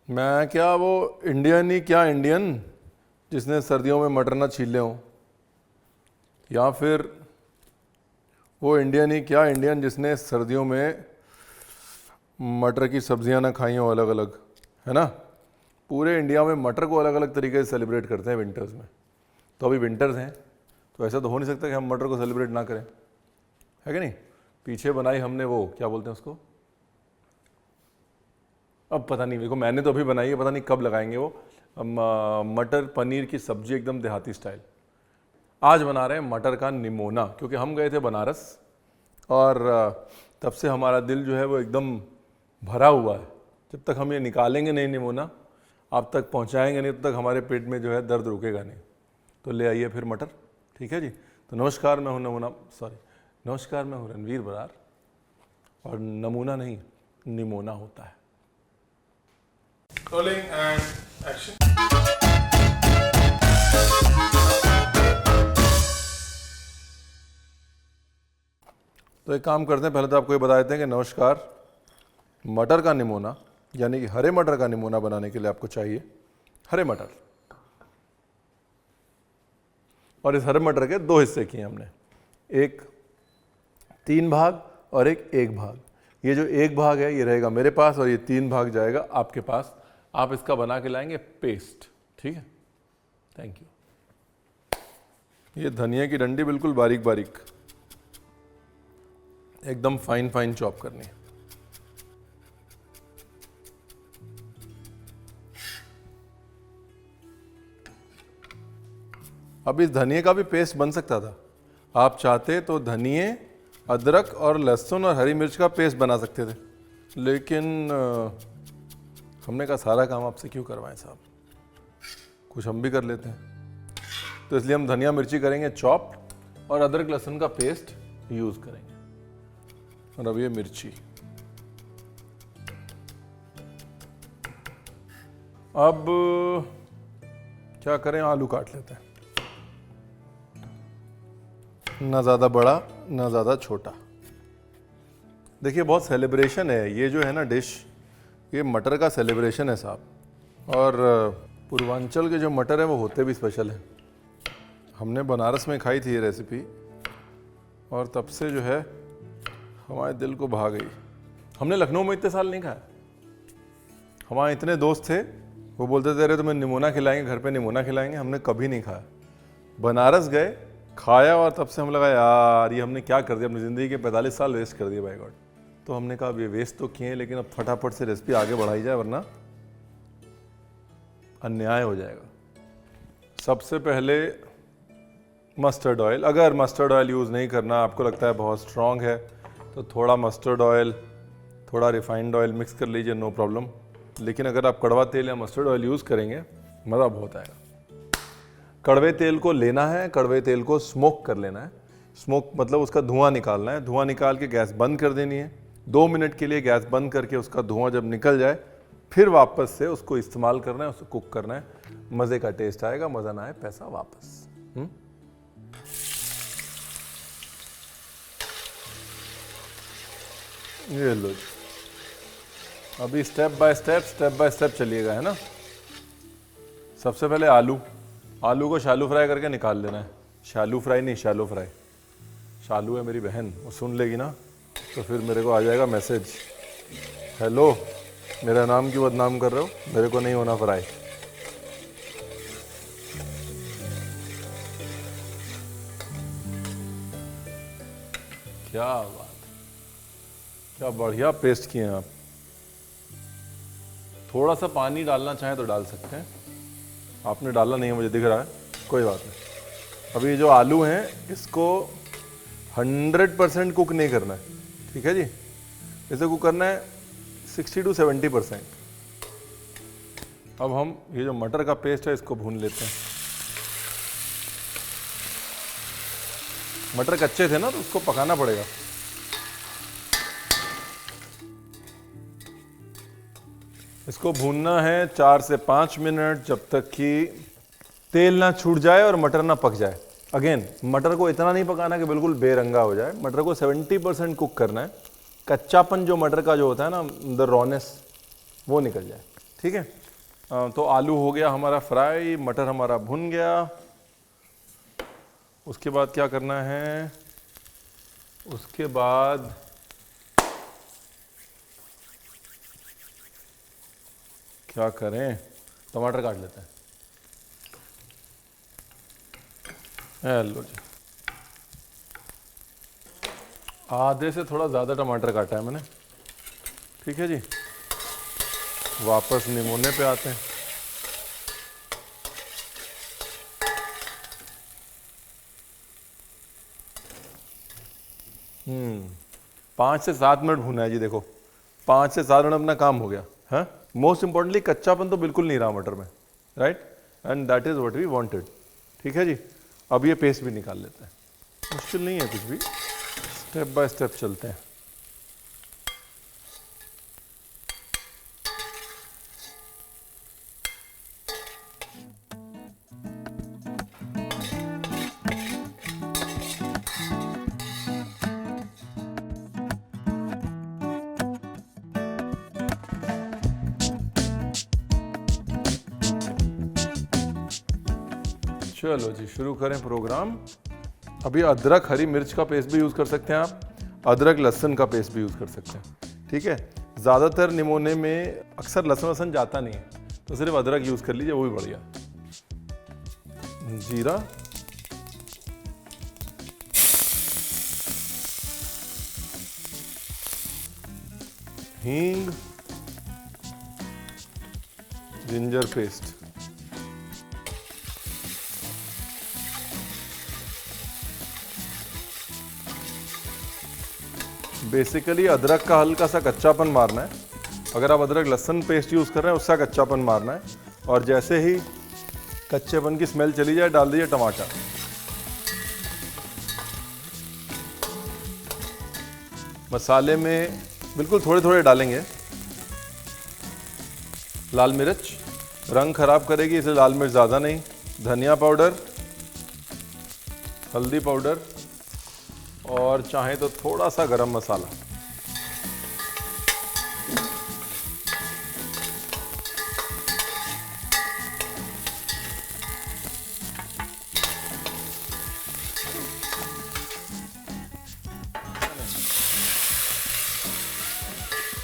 मैं क्या वो इंडियन ही क्या इंडियन जिसने सर्दियों में मटर ना छीले हों, या फिर वो इंडियन ही क्या इंडियन जिसने सर्दियों में मटर की सब्जियां ना खाई हों अलग अलग, है ना। पूरे इंडिया में मटर को अलग अलग तरीके से सेलिब्रेट करते हैं विंटर्स में। तो अभी विंटर्स हैं तो ऐसा तो हो नहीं सकता कि हम मटर को सेलिब्रेट ना करें, है कि नहीं। पीछे बनाई हमने वो क्या बोलते हैं उसको, अब पता नहीं, देखो मैंने तो अभी बनाई है, पता नहीं कब लगाएंगे वो मटर पनीर की सब्जी एकदम देहाती स्टाइल। आज बना रहे हैं मटर का निमोना, क्योंकि हम गए थे बनारस और तब से हमारा दिल जो है वो एकदम भरा हुआ है। जब तक हम ये निकालेंगे नहीं निमोना, आप तक पहुंचाएंगे नहीं, तब तक हमारे पेट में जो है दर्द रुकेगा नहीं। तो ले आइए फिर मटर, ठीक है जी। तो नमस्कार, मैं हूं नमस्कार, मैं हूं रणवीर बरार, और नमूना नहीं निमोना होता है। Rolling and action. तो एक काम करते हैं, पहले तो आपको ये बता देते हैं कि नमस्कार, मटर का निमोना यानी कि हरे मटर का निमोना बनाने के लिए आपको चाहिए हरे मटर। और इस हरे मटर के दो हिस्से किए हमने, एक 3 भाग और एक भाग। ये जो 1 भाग है ये रहेगा मेरे पास और ये 3 भाग जाएगा आपके पास। आप इसका बना के लाएंगे पेस्ट, ठीक है। Thank you. ये धनिया की डंडी बिल्कुल बारीक बारीक, एकदम फाइन फाइन चॉप करनी है। अब इस धनिए का भी पेस्ट बन सकता था, आप चाहते तो धनिए, अदरक और लहसुन और हरी मिर्च का पेस्ट बना सकते थे, लेकिन हमने कहा सारा काम आपसे क्यों करवाएं साहब, कुछ हम भी कर लेते हैं। तो इसलिए हम धनिया मिर्ची करेंगे चॉप्ड और अदरक लहसुन का पेस्ट यूज करेंगे। और अब ये मिर्ची, अब क्या करें, आलू काट लेते हैं, ना ज़्यादा बड़ा ना ज़्यादा छोटा। देखिए बहुत सेलिब्रेशन है ये जो है ना डिश, ये मटर का सेलिब्रेशन है साहब। और पूर्वांचल के जो मटर है वो होते भी स्पेशल हैं। हमने बनारस में खाई थी ये रेसिपी और तब से जो है हमारे दिल को भा गई। हमने लखनऊ में इतने साल नहीं खाया, हमारे इतने दोस्त थे वो बोलते थे अरे तुम्हें निमोना खिलाएंगे, घर पे निमोना खिलाएंगे, हमने कभी नहीं खाया। बनारस गए, खाया और तब से हम लगा यार ये हमने क्या कर दिया, अपनी ज़िंदगी के 45 साल वेस्ट कर दिए बाय गॉड। तो हमने कहा अब ये वेस्ट तो किए, लेकिन अब फटाफट से रेसिपी आगे बढ़ाई जाए वरना अन्याय हो जाएगा। सबसे पहले मस्टर्ड ऑयल, अगर मस्टर्ड ऑयल यूज़ नहीं करना, आपको लगता है बहुत स्ट्रॉन्ग है, तो थोड़ा मस्टर्ड ऑयल थोड़ा रिफाइंड ऑयल मिक्स कर लीजिए, नो प्रॉब्लम। लेकिन अगर आप कड़वा तेल या मस्टर्ड ऑयल यूज़ करेंगे मज़ा बहुत आएगा। कड़वे तेल को लेना है, कड़वे तेल को स्मोक कर लेना है। स्मोक मतलब उसका धुआं निकालना है। धुआं निकाल के गैस बंद कर देनी है। 2 मिनट के लिए गैस बंद करके उसका धुआं जब निकल जाए फिर वापस से उसको इस्तेमाल करना है, उसको कुक करना है। मज़े का टेस्ट आएगा, मज़ा ना आए पैसा वापस। ये लो जी, अभी स्टेप बाय स्टेप चलिएगा, है ना। सबसे पहले आलू को शालू फ्राई करके निकाल लेना है। शालू फ्राई नहीं, शैलो फ्राई। शालू है मेरी बहन, वो सुन लेगी ना तो फिर मेरे को आ जाएगा मैसेज, हेलो मेरा नाम क्यों बदनाम कर रहे हो, मेरे को नहीं होना फ्राई। क्या बात, क्या बढ़िया पेस्ट किए हैं आप। थोड़ा सा पानी डालना चाहें तो डाल सकते हैं, आपने डाला नहीं है मुझे दिख रहा है, कोई बात नहीं। अभी जो आलू हैं इसको 100% कुक नहीं करना है, ठीक है जी। इसे कुक करना है 60 to 70%। अब हम ये जो मटर का पेस्ट है इसको भून लेते हैं। मटर कच्चे थे ना तो उसको पकाना पड़ेगा। इसको भूनना है 4 से 5 मिनट, जब तक कि तेल ना छूट जाए और मटर ना पक जाए। अगेन मटर को इतना नहीं पकाना कि बिल्कुल बेरंगा हो जाए, मटर को 70% कुक करना है। कच्चापन जो मटर का जो होता है ना, द रॉनेस, वो निकल जाए, ठीक है। तो आलू हो गया हमारा फ्राई, मटर हमारा भुन गया। उसके बाद क्या करना है, उसके बाद क्या करें, टमाटर काट लेते हैं। लो जी, आधे से थोड़ा ज़्यादा टमाटर काटा है मैंने, ठीक है जी। वापस निमोने पे आते हैं। 5 से 7 मिनट भुना है जी। देखो 5 से 7 मिनट अपना काम हो गया है। मोस्ट इंपॉर्टेंटली कच्चापन तो बिल्कुल नहीं रहा मटर में, right, and that is what we wanted, ठीक है जी। अब ये पेस्ट भी निकाल लेते हैं, मुश्किल नहीं है कुछ भी, स्टेप बाय स्टेप चलते हैं। चलो जी शुरू करें प्रोग्राम। अभी अदरक हरी मिर्च का पेस्ट भी यूज़ कर सकते हैं आप, अदरक लहसुन का पेस्ट भी यूज़ कर सकते हैं, ठीक है। ज़्यादातर निमोने में अक्सर लहसुन वसन जाता नहीं है, तो सिर्फ अदरक यूज़ कर लीजिए, वो भी बढ़िया। जीरा, हींग, जिंजर पेस्ट, बेसिकली अदरक का हल्का सा कच्चापन मारना है। अगर आप अदरक लहसुन पेस्ट यूज़ कर रहे हैं उसका कच्चापन मारना है, और जैसे ही कच्चेपन की स्मेल चली जाए डाल दीजिए टमाटर। मसाले में बिल्कुल थोड़े थोड़े डालेंगे। लाल मिर्च रंग खराब करेगी, इसलिए लाल मिर्च ज़्यादा नहीं। धनिया पाउडर, हल्दी पाउडर, और चाहे तो थोड़ा सा गरम मसाला।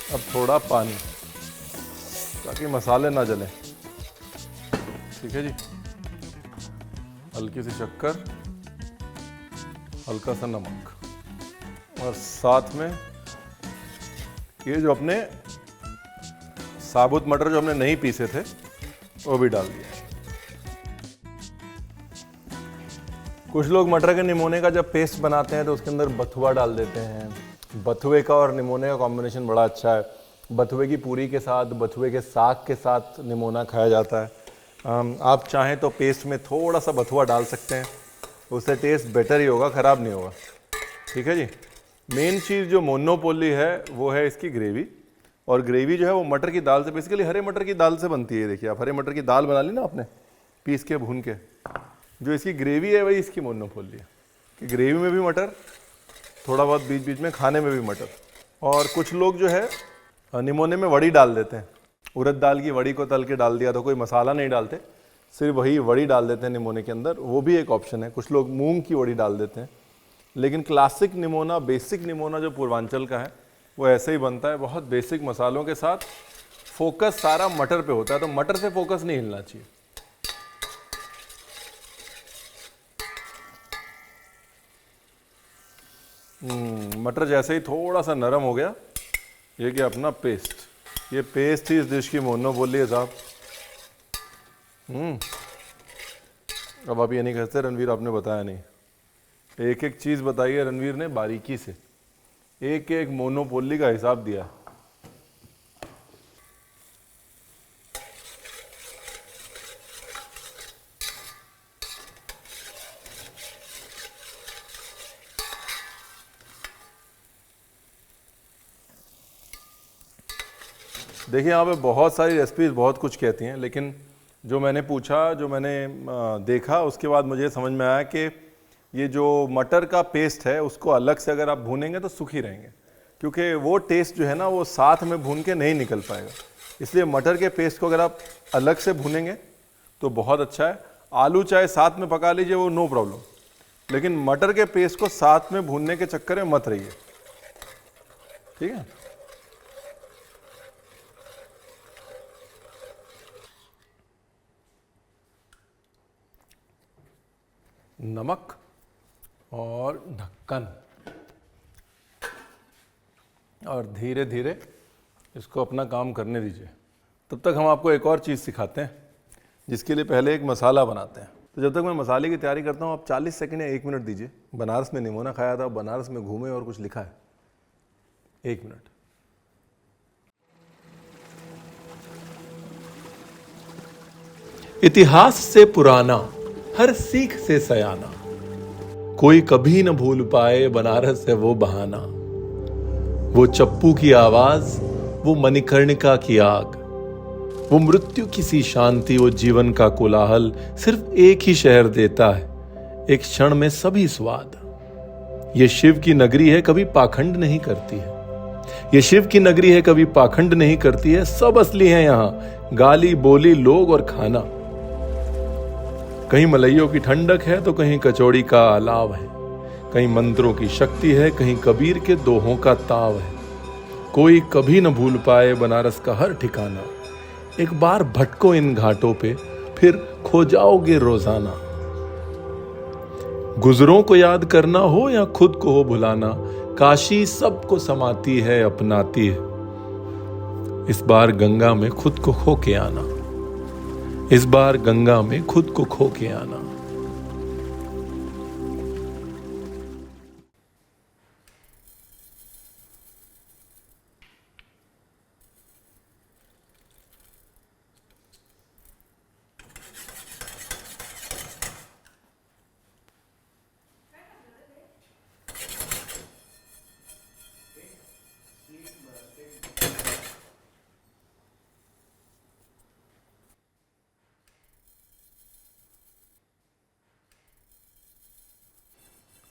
अब थोड़ा पानी, ताकि मसाले ना जलें, ठीक है जी। हल्की सी शक्कर, हल्का सा नमक, और साथ में ये जो अपने साबुत मटर जो हमने नहीं पीसे थे वो भी डाल दिया। कुछ लोग मटर के निमोने का जब पेस्ट बनाते हैं तो उसके अंदर बथुआ डाल देते हैं। बथुए का और निमोने का कॉम्बिनेशन बड़ा अच्छा है। बथुए की पूरी के साथ, बथुए के साग के साथ निमोना खाया जाता है। आप चाहें तो पेस्ट में थोड़ा सा बथुआ डाल सकते हैं, उससे टेस्ट बेटर ही होगा, ख़राब नहीं होगा, ठीक है जी। मेन चीज़ जो मोनोपोली है वो है इसकी ग्रेवी, और ग्रेवी जो है वो मटर की दाल से, बेसिकली हरे मटर की दाल से बनती है। देखिए आप हरे मटर की दाल बना ली ना आपने पीस के भून के, जो इसकी ग्रेवी है वही इसकी मोनोपोली है कि ग्रेवी में भी मटर, थोड़ा बहुत बीच बीच में खाने में भी मटर। और कुछ लोग जो है निमोने में वड़ी डाल देते हैं, उड़द दाल की वड़ी को तल के डाल दिया, तो कोई मसाला नहीं डालते, सिर्फ वही वड़ी डाल देते हैं निमोने के अंदर, वो भी एक ऑप्शन है। कुछ लोग मूंग की वड़ी डाल देते हैं, लेकिन क्लासिक निमोना, बेसिक निमोना जो पूर्वांचल का है वो ऐसे ही बनता है, बहुत बेसिक मसालों के साथ। फोकस सारा मटर पे होता है, तो मटर से फोकस नहीं हिलना चाहिए। मटर जैसे ही थोड़ा सा नरम हो गया, ये क्या अपना पेस्ट, ये पेस्ट ही इस डिश की मोनोपोली है साहब। अब आप ये नहीं कहते रणवीर आपने बताया नहीं, एक एक चीज़ बताई है रणवीर ने बारीकी से, एक एक मोनोपोली का हिसाब दिया। देखिए यहाँ पे बहुत सारी रेसिपीज़ बहुत कुछ कहती हैं, लेकिन जो मैंने पूछा, जो मैंने देखा, उसके बाद मुझे समझ में आया कि ये जो मटर का पेस्ट है उसको अलग से अगर आप भूनेंगे तो सूखी रहेंगे, क्योंकि वो टेस्ट जो है ना वो साथ में भून के नहीं निकल पाएगा। इसलिए मटर के पेस्ट को अगर आप अलग से भूनेंगे तो बहुत अच्छा है। आलू चाहे साथ में पका लीजिए, वो नो प्रॉब्लम, लेकिन मटर के पेस्ट को साथ में भूनने के चक्कर में मत रहिए, ठीक है। नमक और ढक्कन, और धीरे धीरे इसको अपना काम करने दीजिए। तब तक हम आपको एक और चीज़ सिखाते हैं, जिसके लिए पहले एक मसाला बनाते हैं। तो जब तक मैं मसाले की तैयारी करता हूँ, आप 40 सेकंड या 1 मिनट दीजिए। बनारस में निमोना खाया था, बनारस में घूमे और कुछ लिखा है। 1 मिनट। इतिहास से पुराना, हर सीख से सयाना, कोई कभी न भूल पाए बनारस है वो बहाना। वो चप्पू की आवाज, वो मणिकर्णिका की आग, वो मृत्यु की सी शांति, वो जीवन का कोलाहल, सिर्फ एक ही शहर देता है एक क्षण में सभी स्वाद। ये शिव की नगरी है, कभी पाखंड नहीं करती है। ये शिव की नगरी है, कभी पाखंड नहीं करती है। सब असली है यहाँ, गाली बोली लोग और खाना। कहीं मलइयों की ठंडक है तो कहीं कचौड़ी का अलाव है, कहीं मंत्रों की शक्ति है, कहीं कबीर के दोहों का ताव है। कोई कभी न भूल पाए बनारस का हर ठिकाना। एक बार भटको इन घाटों पे, फिर खो जाओगे रोजाना। गुजरों को याद करना हो या खुद को हो भुलाना, काशी सबको समाती है, अपनाती है। इस बार गंगा में खुद को खो के आना, इस बार गंगा में खुद को खो के आना।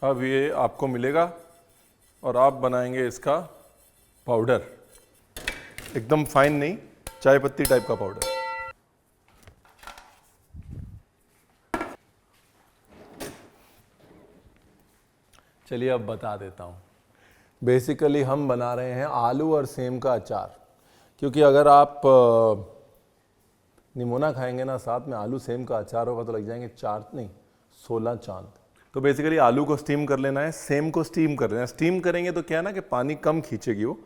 अब ये आपको मिलेगा और आप बनाएंगे इसका पाउडर, एकदम फाइन नहीं, चाय पत्ती टाइप का पाउडर। चलिए अब बता देता हूँ। बेसिकली हम बना रहे हैं आलू और सेम का अचार, क्योंकि अगर आप निमोना खाएंगे ना, साथ में आलू सेम का अचार होगा तो लग जाएंगे 16 चांद। तो बेसिकली आलू को स्टीम कर लेना है, सेम को स्टीम कर लेना है। स्टीम करेंगे तो क्या है ना कि पानी कम खींचेगी, वो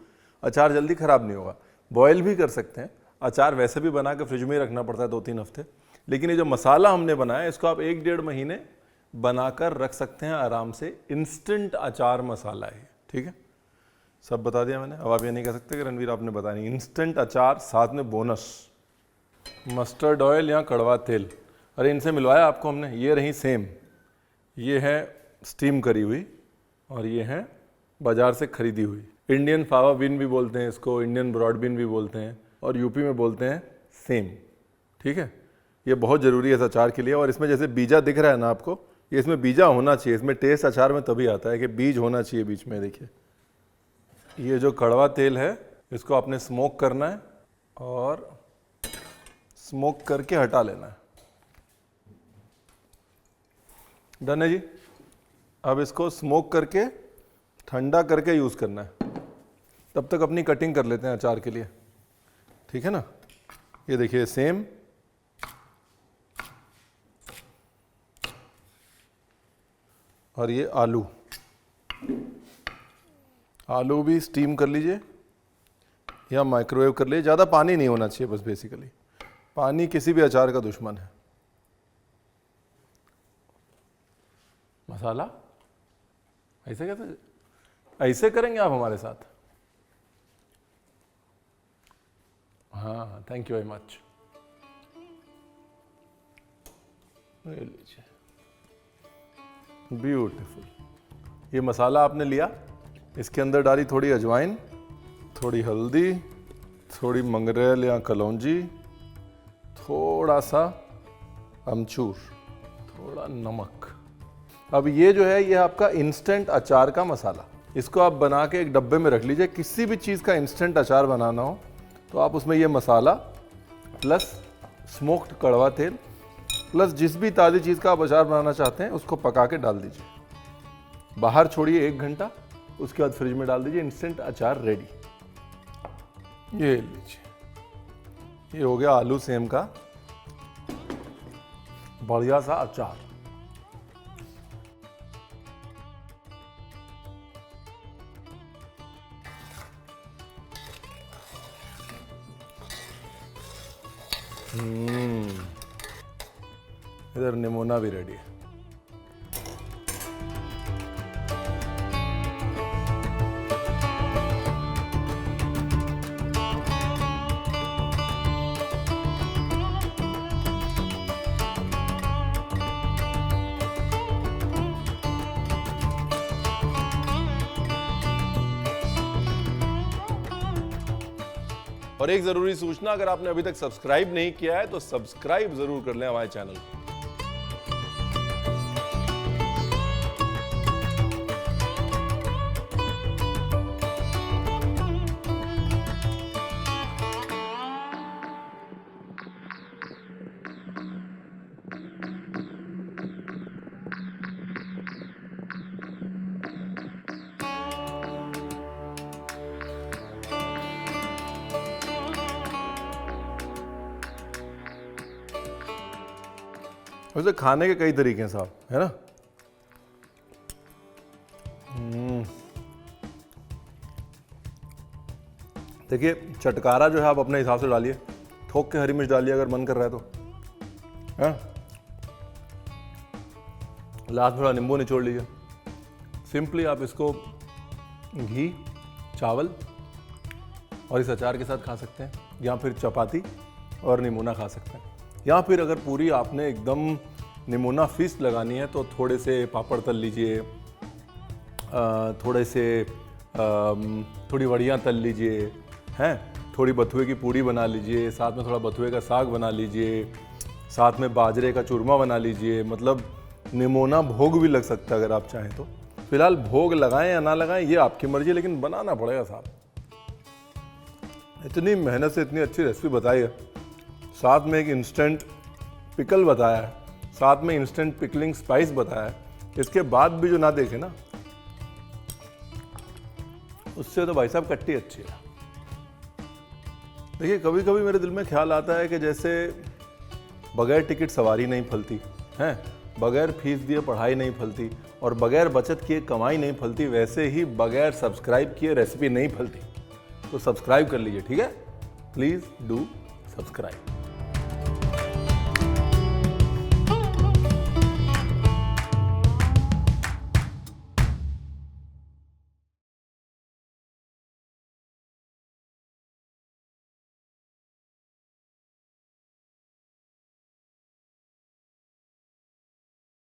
अचार जल्दी ख़राब नहीं होगा। बॉयल भी कर सकते हैं, अचार वैसे भी बना के फ्रिज में रखना पड़ता है 2-3 हफ्ते। लेकिन ये जो मसाला हमने बनाया, इसको आप 1-1.5 महीने बनाकर रख सकते हैं आराम से। इंस्टेंट अचार मसाला है, ठीक है। सब बता दिया मैंने। अब आप ये नहीं कह सकते कि रणवीर आपने बताया नहीं। इंस्टेंट अचार, साथ में बोनस मस्टर्ड ऑयल या कड़वा तेल। अरे इनसे मिलवाया आपको हमने। ये रही सेम, ये है स्टीम करी हुई, और ये है बाजार से खरीदी हुई। इंडियन फावा बीन भी बोलते हैं इसको, इंडियन ब्रॉड बीन भी बोलते हैं, और यूपी में बोलते हैं सेम, ठीक है। ये बहुत ज़रूरी है इस अचार के लिए। और इसमें जैसे बीजा दिख रहा है ना आपको, ये इसमें बीजा होना चाहिए। इसमें टेस्ट अचार में तभी आता है कि बीज होना चाहिए बीच में। देखिए ये जो कड़वा तेल है, इसको आपने स्मोक करना है और स्मोक करके हटा लेना है। डन है जी। अब इसको स्मोक करके ठंडा करके यूज़ करना है। तब तक अपनी कटिंग कर लेते हैं अचार के लिए, ठीक है ना। ये देखिए सेम, और ये आलू। आलू भी स्टीम कर लीजिए या माइक्रोवेव कर लीजिए। ज़्यादा पानी नहीं होना चाहिए बस। बेसिकली पानी किसी भी अचार का दुश्मन है। मसाला ऐसे कहते, ऐसे करेंगे आप हमारे साथ। हाँ, थैंक यू वेरी मच। ले लीजिए, ब्यूटीफुल। ये मसाला आपने लिया, इसके अंदर डाली थोड़ी अजवाइन, थोड़ी हल्दी, थोड़ी मंगरेल या कलौंजी, थोड़ा सा अमचूर, थोड़ा नमक। अब ये जो है, ये आपका इंस्टेंट अचार का मसाला। इसको आप बना के एक डब्बे में रख लीजिए। किसी भी चीज़ का इंस्टेंट अचार बनाना हो तो आप उसमें ये मसाला प्लस स्मोक्ड कड़वा तेल प्लस जिस भी ताज़ी चीज़ का आप अचार बनाना चाहते हैं उसको पका के डाल दीजिए। बाहर छोड़िए 1 घंटा, उसके बाद फ्रिज में डाल दीजिए, इंस्टेंट अचार रेडी। ये लीजिए, ये हो गया आलू सेम का बढ़िया सा अचार। इधर निमोना भी रेडी है। और एक जरूरी सूचना, अगर आपने अभी तक सब्सक्राइब नहीं किया है तो सब्सक्राइब जरूर कर लें हमारे चैनल को। वैसे खाने के कई तरीके हैं साहब, है ना। देखिए चटकारा जो है आप अपने हिसाब से डालिए, ठोक के हरी मिर्च डालिए अगर मन कर रहा है तो, है। लास्ट थोड़ा नींबू निचोड़ लीजिए। सिंपली आप इसको घी, चावल और इस अचार के साथ खा सकते हैं, या फिर चपाती और निमोना खा सकते हैं, या फिर अगर पूरी आपने एकदम निमोना फीस्ट लगानी है तो थोड़े से पापड़ तल लीजिए, थोड़े से थोड़ी वड़ियाँ तल लीजिए, हैं, थोड़ी बथुए की पूड़ी बना लीजिए, साथ में थोड़ा बथुए का साग बना लीजिए, साथ में बाजरे का चूरमा बना लीजिए। मतलब निमोना भोग भी लग सकता है अगर आप चाहें तो। फिलहाल भोग लगाएं या ना लगाएं ये आपकी मर्जी है, लेकिन बनाना पड़ेगा साहब। इतनी मेहनत से इतनी अच्छी रेसिपी बताई है, साथ में एक इंस्टेंट पिकल बताया है, साथ में इंस्टेंट पिकलिंग स्पाइस बताया है, इसके बाद भी जो ना देखे ना, उससे तो भाई साहब कट्टी अच्छी है। देखिए कभी कभी मेरे दिल में ख्याल आता है कि जैसे बगैर टिकट सवारी नहीं फलती है, बगैर फीस दिए पढ़ाई नहीं फलती, और बगैर बचत किए कमाई नहीं फलती, वैसे ही बगैर सब्सक्राइब किए रेसिपी नहीं फलती। तो सब्सक्राइब कर लीजिए, ठीक है। Please do subscribe.